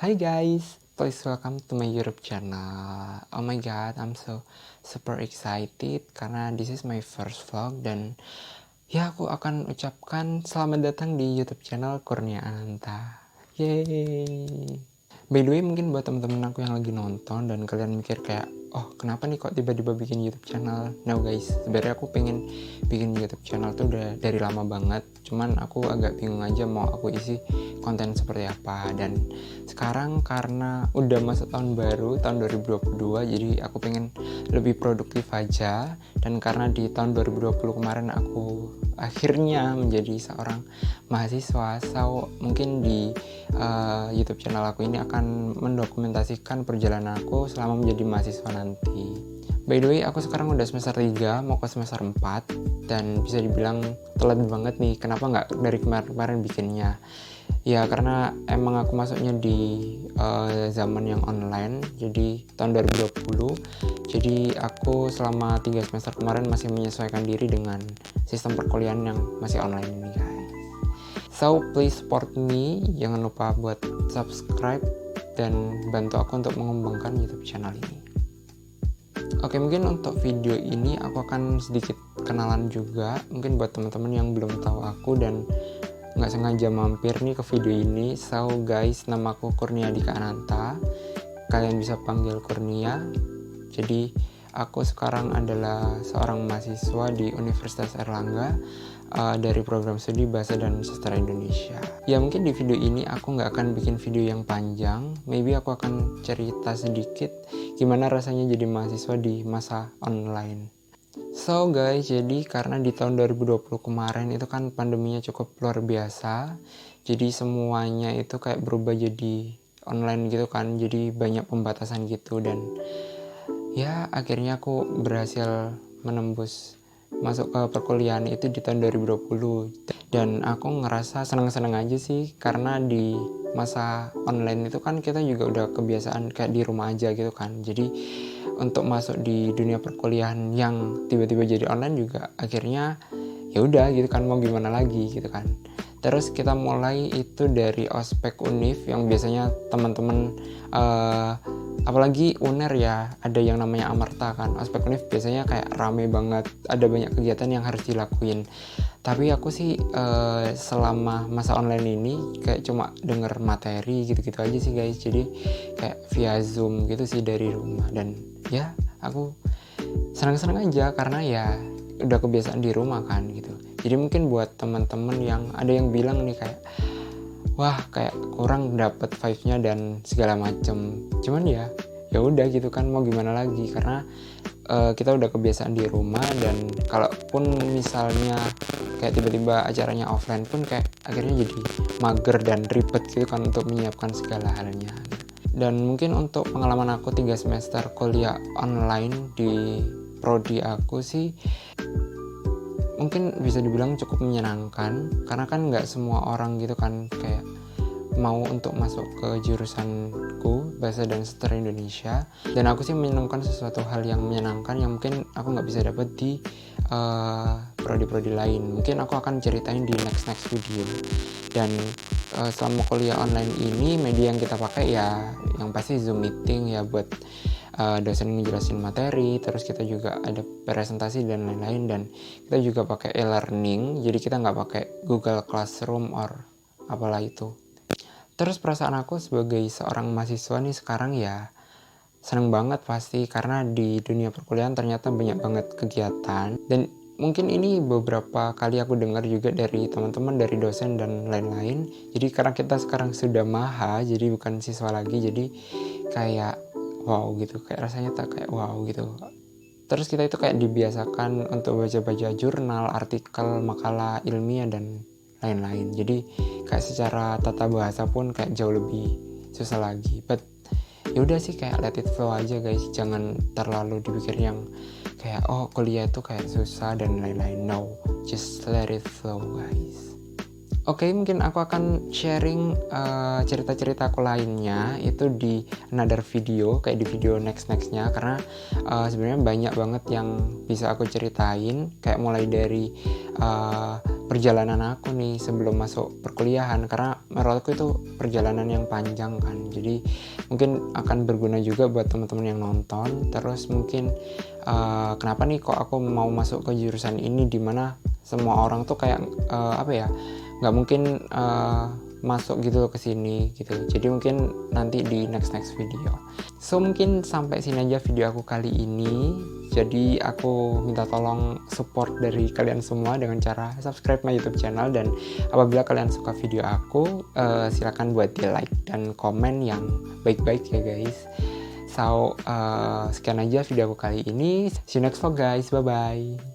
Hi guys, please welcome to my YouTube channel. Oh my god, I'm so super excited karena this is my first vlog dan ya aku akan ucapkan selamat datang di YouTube channel Kurnia Ananta. Yeay. By the way, mungkin buat temen-temen aku yang lagi nonton dan kalian mikir kayak, oh kenapa nih kok tiba-tiba bikin YouTube channel? No guys, sebenarnya aku pengen bikin YouTube channel tuh udah dari lama banget. Cuman aku agak bingung aja mau aku isi konten seperti apa. Dan sekarang karena udah masuk tahun baru, tahun 2022, jadi aku pengen lebih produktif aja. Dan karena di tahun 2020 kemarin aku akhirnya menjadi seorang mahasiswa, so mungkin di YouTube channel aku ini akan mendokumentasikan perjalanan aku selama menjadi mahasiswa nanti. By the way, aku sekarang udah semester 3, mau ke semester 4, dan bisa dibilang telat banget nih. Kenapa nggak dari kemarin-kemarin bikinnya? Ya karena emang aku masuknya di zaman yang online, jadi tahun 2020. Jadi aku selama 3 semester kemarin masih menyesuaikan diri dengan sistem perkuliahan yang masih online ini guys. So please support me, jangan lupa buat subscribe dan bantu aku untuk mengembangkan YouTube channel ini. Oke, mungkin untuk video ini aku akan sedikit kenalan juga, mungkin buat teman-teman yang belum tahu aku dan nggak sengaja mampir nih ke video ini. So guys, nama aku Kurnia Dika Ananta, kalian bisa panggil Kurnia. Jadi aku sekarang adalah seorang mahasiswa di Universitas Airlangga dari program studi Bahasa dan Sastra Indonesia. Ya mungkin di video ini aku nggak akan bikin video yang panjang, maybe aku akan cerita sedikit gimana rasanya jadi mahasiswa di masa online. So guys, jadi karena di tahun 2020 kemarin itu kan pandeminya cukup luar biasa, jadi semuanya itu kayak berubah jadi online gitu kan, jadi banyak pembatasan gitu. Dan ya akhirnya aku berhasil menembus masuk ke perkuliahan itu di tahun 2020, dan aku ngerasa senang-senang aja sih karena di masa online itu kan kita juga udah kebiasaan kayak di rumah aja gitu kan. Jadi untuk masuk di dunia perkuliahan yang tiba-tiba jadi online juga akhirnya ya udah gitu kan, mau gimana lagi gitu kan. Terus kita mulai itu dari ospek univ yang biasanya teman-teman apalagi UNER ya, ada yang namanya Amarta kan. Ospek univ biasanya kayak rame banget, ada banyak kegiatan yang harus dilakuin. Tapi aku sih selama masa online ini kayak cuma denger materi gitu-gitu aja sih guys. Jadi kayak via Zoom gitu sih dari rumah. Dan ya aku senang-senang aja karena ya udah kebiasaan di rumah kan gitu. Jadi mungkin buat teman-teman yang ada yang bilang nih kayak, wah kayak kurang dapet vibe-nya dan segala macem. Cuman ya udah gitu kan, mau gimana lagi karena kita udah kebiasaan di rumah. Dan kalaupun misalnya kayak tiba-tiba acaranya offline pun kayak akhirnya jadi mager dan ribet gitu kan untuk menyiapkan segala halnya gitu. Dan mungkin untuk pengalaman aku 3 semester kuliah online di prodi aku sih mungkin bisa dibilang cukup menyenangkan, karena kan nggak semua orang gitu kan kayak mau untuk masuk ke jurusanku Bahasa dan Sastra Indonesia. Dan aku sih menemukan sesuatu hal yang menyenangkan yang mungkin aku nggak bisa dapat di prodi-prodi lain. Mungkin aku akan ceritain di next video. Dan selama kuliah online ini media yang kita pakai ya yang pasti Zoom meeting ya buat dosen ngejelasin materi, terus kita juga ada presentasi dan lain-lain. Dan kita juga pakai e-learning, jadi kita nggak pakai Google Classroom or apalah itu. Terus perasaan aku sebagai seorang mahasiswa nih sekarang ya seneng banget pasti, karena di dunia perkuliahan ternyata banyak banget kegiatan. Dan mungkin ini beberapa kali aku dengar juga dari teman-teman, dari dosen dan lain-lain. Jadi karena kita sekarang sudah maha, jadi bukan siswa lagi, jadi kayak wow gitu, kayak rasanya tak kayak wow gitu. Terus kita itu kayak dibiasakan untuk baca-baca jurnal, artikel, makalah ilmiah dan lain-lain. Jadi kayak secara tata bahasa pun kayak jauh lebih susah lagi. But ya udah sih, kayak let it flow aja guys. Jangan terlalu dipikir yang kayak oh kuliah itu kayak susah dan lain-lain. No, just let it flow guys. Oke, mungkin aku akan sharing cerita-cerita aku lainnya itu di another video, kayak di video nextnya, karena sebenarnya banyak banget yang bisa aku ceritain, kayak mulai dari perjalanan aku nih sebelum masuk perkuliahan, karena menurutku itu perjalanan yang panjang kan. Jadi mungkin akan berguna juga buat teman-teman yang nonton. Terus mungkin kenapa nih kok aku mau masuk ke jurusan ini, dimana semua orang tuh kayak apa ya, nggak mungkin masuk gitu ke sini gitu. Jadi mungkin nanti di next video. So mungkin sampai sini aja video aku kali ini. Jadi aku minta tolong support dari kalian semua dengan cara subscribe my YouTube channel, dan apabila kalian suka video aku, silakan buat di like dan komen yang baik-baik ya guys. So sekian aja video aku kali ini. See you next vlog guys. Bye bye.